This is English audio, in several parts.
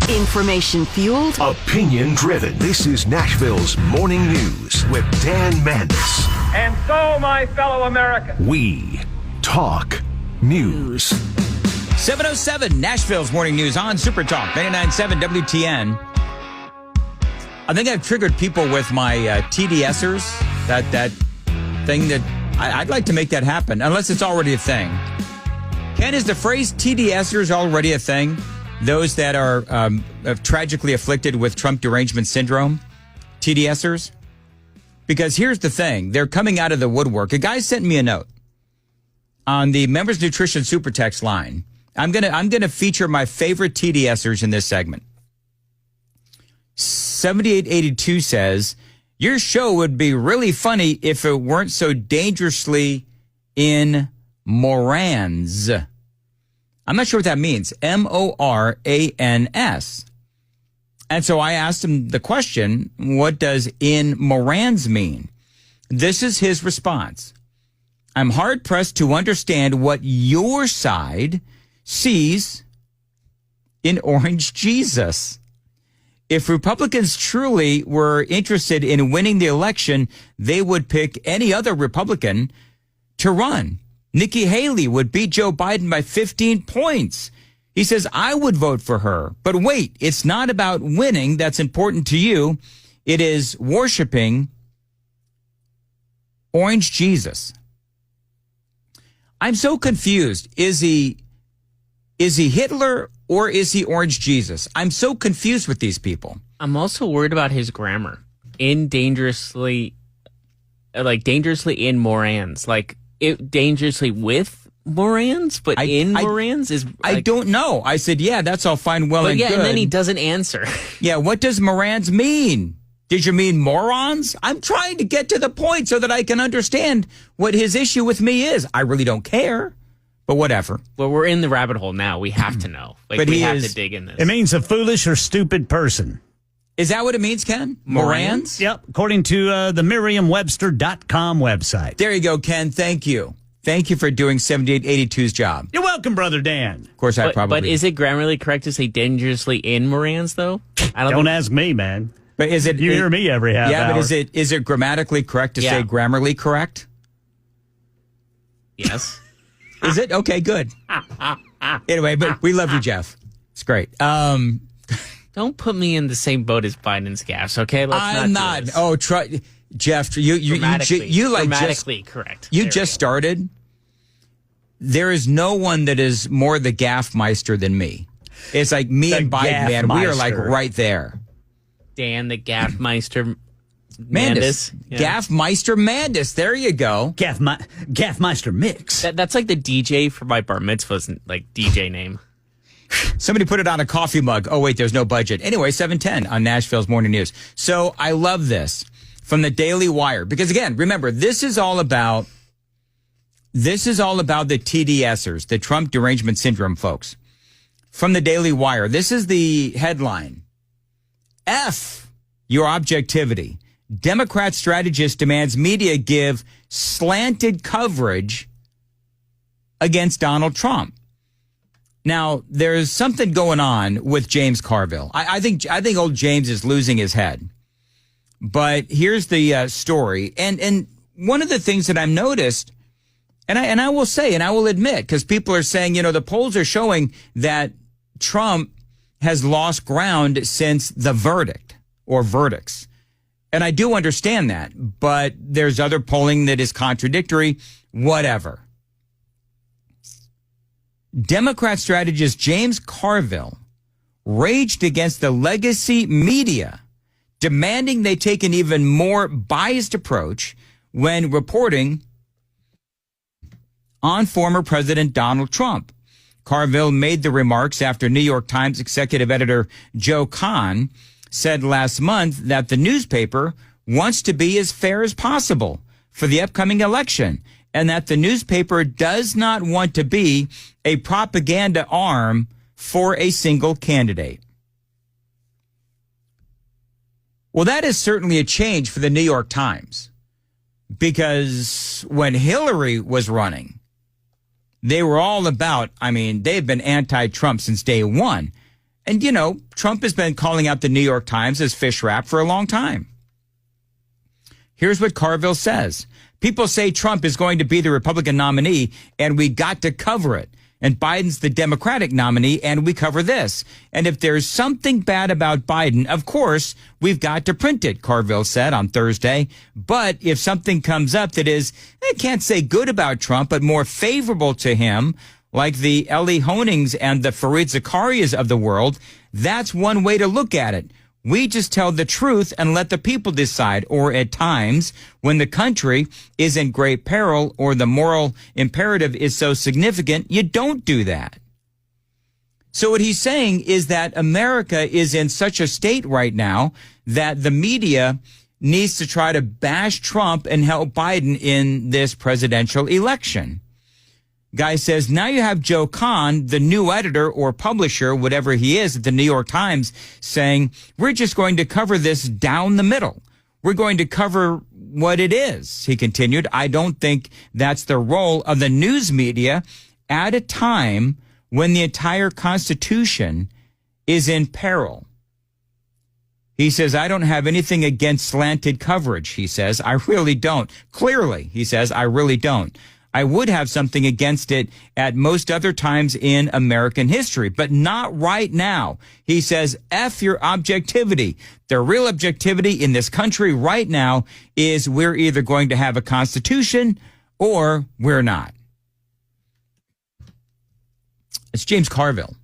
Information fueled, opinion driven. This is Nashville's Morning News with Dan Mandis. And so, my fellow Americans, we talk news. 7:07 Nashville's Morning News on Super Talk 99.7 WTN. I think I've triggered people with my TDSers. That thing that I'd like to make that happen, unless it's already a thing. Ken, is the phrase TDSers already a thing? Those that are tragically afflicted with Trump derangement syndrome, TDSers? Because here's the thing. They're coming out of the woodwork. A guy sent me a note on the Members Nutrition Super Text line. I'm gonna feature my favorite TDSers in this segment. 7882 says, your show would be really funny if it weren't so dangerously in Morans. I'm not sure what that means. Morans. And so I asked him the question, what does in Morans mean? This is his response. I'm hard pressed to understand what your side sees in Orange Jesus. If Republicans truly were interested in winning the election, they would pick any other Republican to run. Nikki Haley would beat Joe Biden by 15 points. He says, I would vote for her. But wait, it's not about winning that's important to you. It is worshiping Orange Jesus. I'm so confused. Is he Hitler or is he Orange Jesus? I'm so confused with these people. I'm also worried about his grammar. Dangerously in Morans. Dangerously with Morans, but Morans is... I don't know. I said, yeah, that's all fine, well, and good. And then he doesn't answer. Yeah, what does Morans mean? Did you mean morons? I'm trying to get to the point so that I can understand what his issue with me is. I really don't care, but whatever. Well, we're in the rabbit hole now. We have to know. But we have to dig in this. It means a foolish or stupid person. Is that what it means, Ken? Morans? Yep, according to the Merriam-Webster.com website. There you go, Ken. Thank you. Thank you for doing 7882's job. You're welcome, Brother Dan. Of course, But is it grammarly correct to say dangerously in Morans, though? Don't ask me, man. But is it? You hear me every half hour. Yeah, but is it grammatically correct to say grammarly correct? Yes. Is it? Okay, good. Anyway, but we love you, Jeff. It's great. Don't put me in the same boat as Biden's gaffes, okay? I'm not. Oh, try, Jeff. You grammatically correct. You just started. There is no one that is more the gaffmeister than me. It's like me and Biden, man. We are like right there. Dan, the gaffmeister. Mandis. Yeah. Gaffmeister Mandis. There you go. Gaffmeister Mix. That's like the DJ for my bar mitzvah's DJ name. Somebody put it on a coffee mug. Oh, wait, there's no budget. Anyway, 710 on Nashville's Morning News. So I love this from the Daily Wire. Because, again, remember, this is all about the TDSers, the Trump derangement syndrome folks. From the Daily Wire, this is the headline. F your objectivity. Democrat strategist demands media give slanted coverage against Donald Trump. Now, there's something going on with James Carville. I think old James is losing his head. But here's the story. And one of the things that I've noticed, and I will say, and I will admit, because people are saying, the polls are showing that Trump has lost ground since the verdict or verdicts. And I do understand that, but there's other polling that is contradictory, whatever. Democrat strategist James Carville raged against the legacy media, demanding they take an even more biased approach when reporting on former President Donald Trump. Carville made the remarks after New York Times executive editor Joe Kahn said last month that the newspaper wants to be as fair as possible for the upcoming election, and that the newspaper does not want to be a propaganda arm for a single candidate. Well, that is certainly a change for the New York Times, because when Hillary was running, they were all about, they've been anti-Trump since day one. And, Trump has been calling out the New York Times as fish wrap for a long time. Here's what Carville says. People say Trump is going to be the Republican nominee, and we got to cover it. And Biden's the Democratic nominee, and we cover this. And if there's something bad about Biden, of course, we've got to print it, Carville said on Thursday. But if something comes up that is, I can't say good about Trump, but more favorable to him, like the Ellie Honings and the Fareed Zakarias of the world, that's one way to look at it. We just tell the truth and let the people decide. Or at times, when the country is in great peril or the moral imperative is so significant, you don't do that. So what he's saying is that America is in such a state right now that the media needs to try to bash Trump and help Biden in this presidential election. Guy says, now you have Joe Kahn, the new editor or publisher, whatever he is at the New York Times, saying, we're just going to cover this down the middle. We're going to cover what it is. He continued, I don't think that's the role of the news media at a time when the entire Constitution is in peril. He says, I don't have anything against slanted coverage, he says. I really don't. Clearly, he says, I really don't. I would have something against it at most other times in American history, but not right now. He says, F your objectivity. The real objectivity in this country right now is we're either going to have a constitution or we're not. It's James Carville.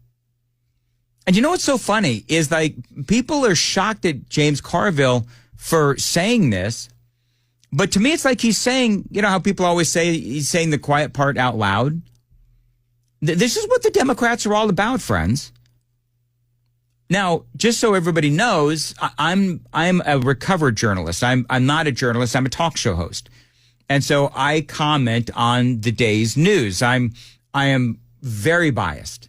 And you know what's so funny is like people are shocked at James Carville for saying this. But to me, it's like he's saying, how people always say he's saying the quiet part out loud. This is what the Democrats are all about, friends. Now, just so everybody knows, I'm a recovered journalist. I'm not a journalist. I'm a talk show host. And so I comment on the day's news. I am very biased.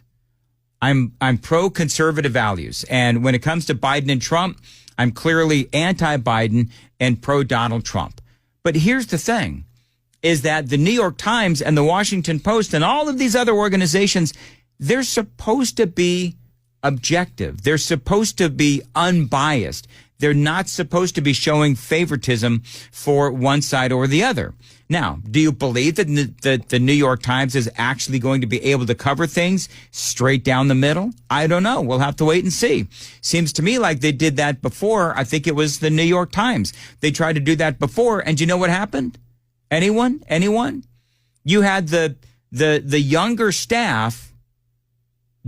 I'm pro-conservative values. And when it comes to Biden and Trump, I'm clearly anti-Biden and pro-Donald Trump. But here's the thing, is that the New York Times and the Washington Post and all of these other organizations, they're supposed to be objective. They're supposed to be unbiased. They're not supposed to be showing favoritism for one side or the other. Now, do you believe that the New York Times is actually going to be able to cover things straight down the middle? I don't know. We'll have to wait and see. Seems to me like they did that before. I think it was the New York Times. They tried to do that before, and you know what happened? Anyone? You had the younger staff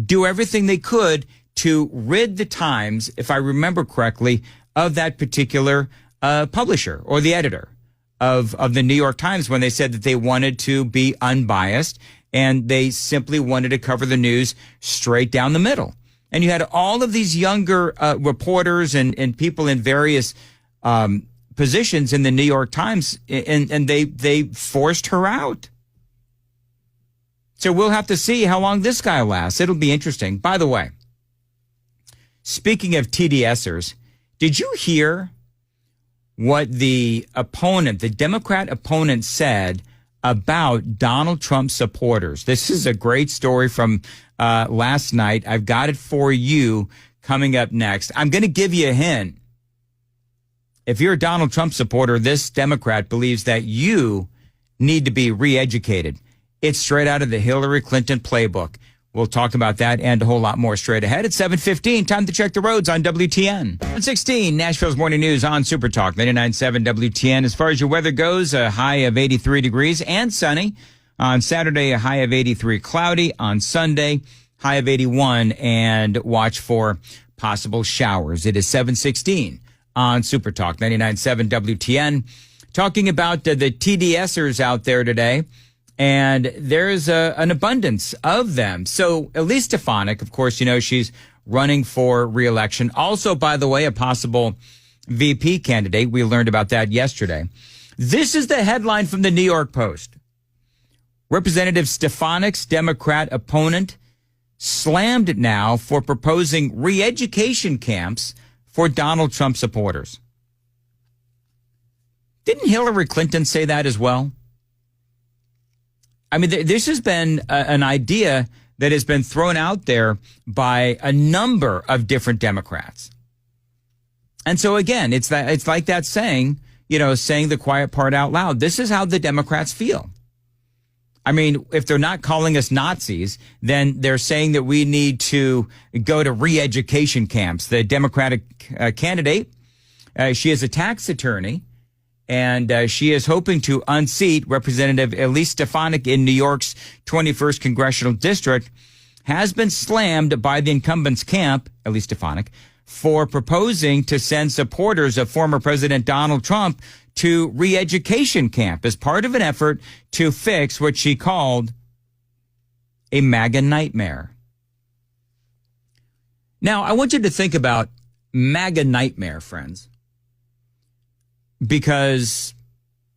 do everything they could to rid the Times, if I remember correctly, of that particular publisher or the editor of the New York Times when they said that they wanted to be unbiased and they simply wanted to cover the news straight down the middle. And you had all of these younger reporters and people in various positions in the New York Times, and they forced her out. So we'll have to see how long this guy lasts. It'll be interesting. By the way, speaking of TDSers, did you hear what the Democrat opponent said about Donald Trump supporters? This is a great story from last night. I've got it for you coming up next. I'm going to give you a hint. If you're a Donald Trump supporter, this Democrat believes that you need to be re-educated. It's straight out of the Hillary Clinton playbook. We'll talk about that and a whole lot more straight ahead. It's 7:15. Time to check the roads on WTN. 1:16, Nashville's Morning News on Super Talk 99.7 WTN. As far as your weather goes, a high of 83 degrees and sunny. On Saturday, a high of 83, cloudy. On Sunday, high of 81, and watch for possible showers. It is 7:16 on Super Talk 99.7 WTN. Talking about the TDSers out there today. And there's an abundance of them. So Elise Stefanik, of course, she's running for re-election. Also, by the way, a possible VP candidate. We learned about that yesterday. This is the headline from the New York Post. Representative Stefanik's Democrat opponent slammed now for proposing re-education camps for Donald Trump supporters. Didn't Hillary Clinton say that as well? I mean, this has been an idea that has been thrown out there by a number of different Democrats. And so again, it's like that saying, saying the quiet part out loud. This is how the Democrats feel. I mean, if they're not calling us Nazis, then they're saying that we need to go to re-education camps. The Democratic candidate, she is a tax attorney, and she is hoping to unseat Representative Elise Stefanik in New York's 21st Congressional District, has been slammed by the incumbent's camp, Elise Stefanik, for proposing to send supporters of former President Donald Trump to re-education camp as part of an effort to fix what she called a Maga Nightmare. Now, I want you to think about Maga Nightmare, friends, because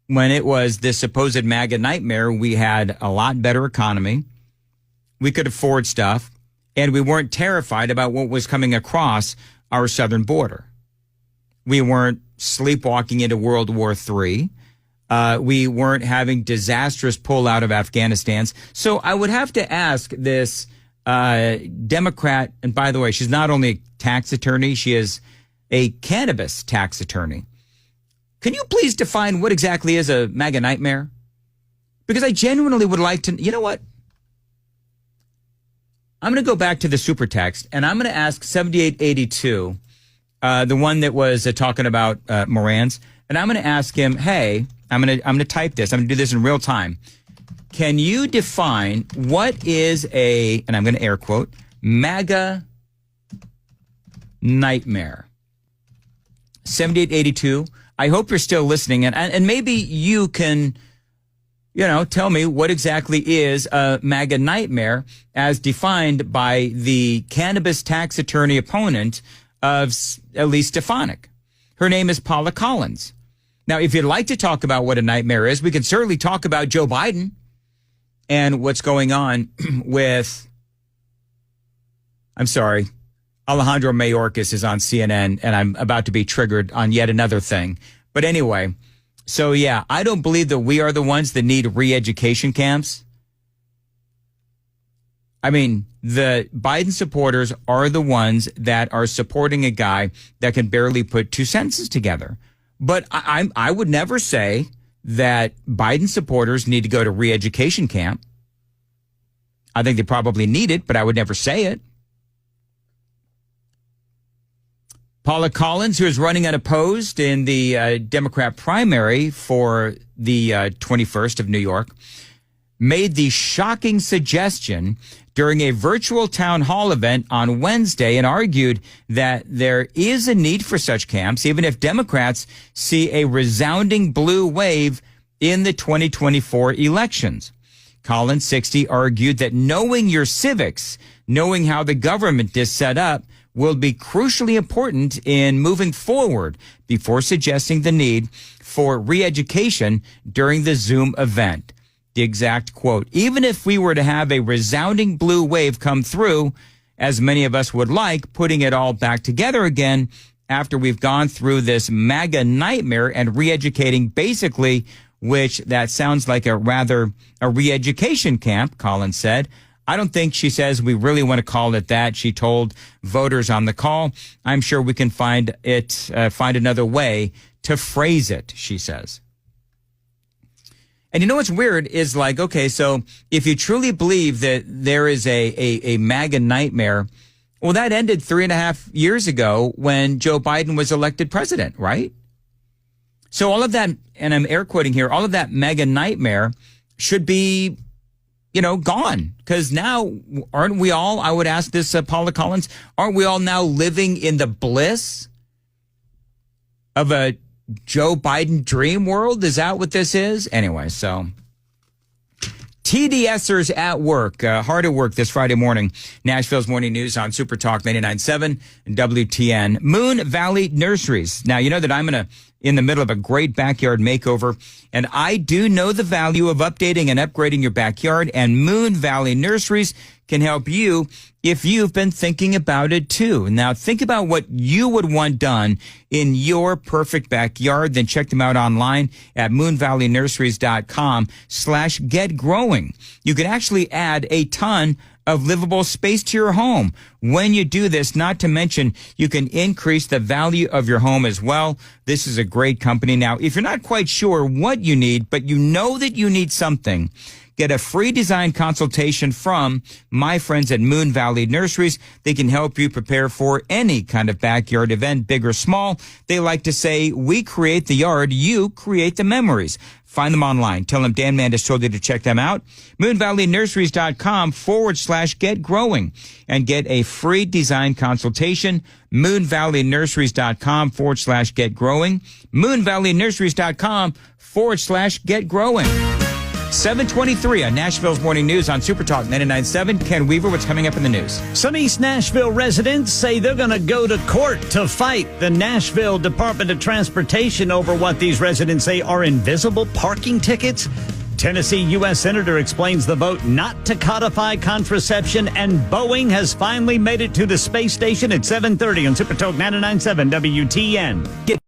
when it was this supposed Maga Nightmare, we had a lot better economy, we could afford stuff, and we weren't terrified about what was coming across our southern border. We weren't sleepwalking into World War III. We weren't having disastrous pullout of Afghanistan. So I would have to ask this Democrat, and by the way, she's not only a tax attorney, she is a cannabis tax attorney. Can you please define what exactly is a Maga Nightmare? Because I genuinely would like to, you know what? I'm going to go back to the super text, and I'm going to ask 7882, the one that was talking about Moran's, and I'm going to ask him, hey, I'm going to type this. I'm going to do this in real time. Can you define what is and I'm going to air quote, Maga Nightmare? 7882. I hope you're still listening, and maybe you can, tell me what exactly is a Maga Nightmare as defined by the cannabis tax attorney opponent of Elise Stefanik. Her name is Paula Collins. Now, if you'd like to talk about what a nightmare is, we can certainly talk about Joe Biden and what's going on with, Alejandro Mayorkas is on CNN, and I'm about to be triggered on yet another thing. But anyway, so yeah, I don't believe that we are the ones that need re-education camps. I mean, the Biden supporters are the ones that are supporting a guy that can barely put two sentences together. But I would never say that Biden supporters need to go to re-education camp. I think they probably need it, but I would never say it. Paula Collins, who is running unopposed in the Democrat primary for the 21st of New York, made the shocking suggestion during a virtual town hall event on Wednesday and argued that there is a need for such camps, even if Democrats see a resounding blue wave in the 2024 elections. Collins, 60, argued that knowing your civics, knowing how the government is set up, will be crucially important in moving forward before suggesting the need for re-education during the Zoom event. The exact quote, even if we were to have a resounding blue wave come through, as many of us would like, putting it all back together again after we've gone through this Maga Nightmare and re-educating basically, which that sounds like a re-education camp, Collins said. I don't think, she says, we really want to call it that. She told voters on the call, I'm sure we can find another way to phrase it, she says. And you know what's weird is like, okay, so if you truly believe that there is a Maga Nightmare, well, that ended 3.5 years ago when Joe Biden was elected president, right? So all of that, and I'm air quoting here, all of that Maga Nightmare should be, gone. Because now, aren't we all, I would ask this, Paula Collins, aren't we all now living in the bliss of a Joe Biden dream world? Is that what this is? Anyway, so TDSers at work, hard at work this Friday morning. Nashville's Morning News on Super Talk 99.7 and WTN. Moon Valley Nurseries. Now, you know that I'm in the middle of a great backyard makeover, and I do know the value of updating and upgrading your backyard, and Moon Valley Nurseries can help you if you've been thinking about it too. Now, think about what you would want done in your perfect backyard. Then check them out online at moonvalleynurseries.com/getgrowing. You can actually add a ton of livable space to your home. When you do this, not to mention, you can increase the value of your home as well. This is a great company. Now, if you're not quite sure what you need, but you know that you need something, get a free design consultation from my friends at Moon Valley Nurseries. They can help you prepare for any kind of backyard event, big or small. They like to say, we create the yard, you create the memories. Find them online. Tell them Dan Mandis told you to check them out. MoonValleyNurseries.com/get growing and get a free design consultation. MoonValleyNurseries.com/get growing. MoonValleyNurseries.com/get growing. 7:23 on Nashville's Morning News on Super Talk 99.7. Ken Weaver, what's coming up in the news? Some East Nashville residents say they're going to go to court to fight the Nashville Department of Transportation over what these residents say are invisible parking tickets. Tennessee U.S. Senator explains the vote not to codify contraception, and Boeing has finally made it to the space station at 7:30 on Super Talk 99.7 WTN.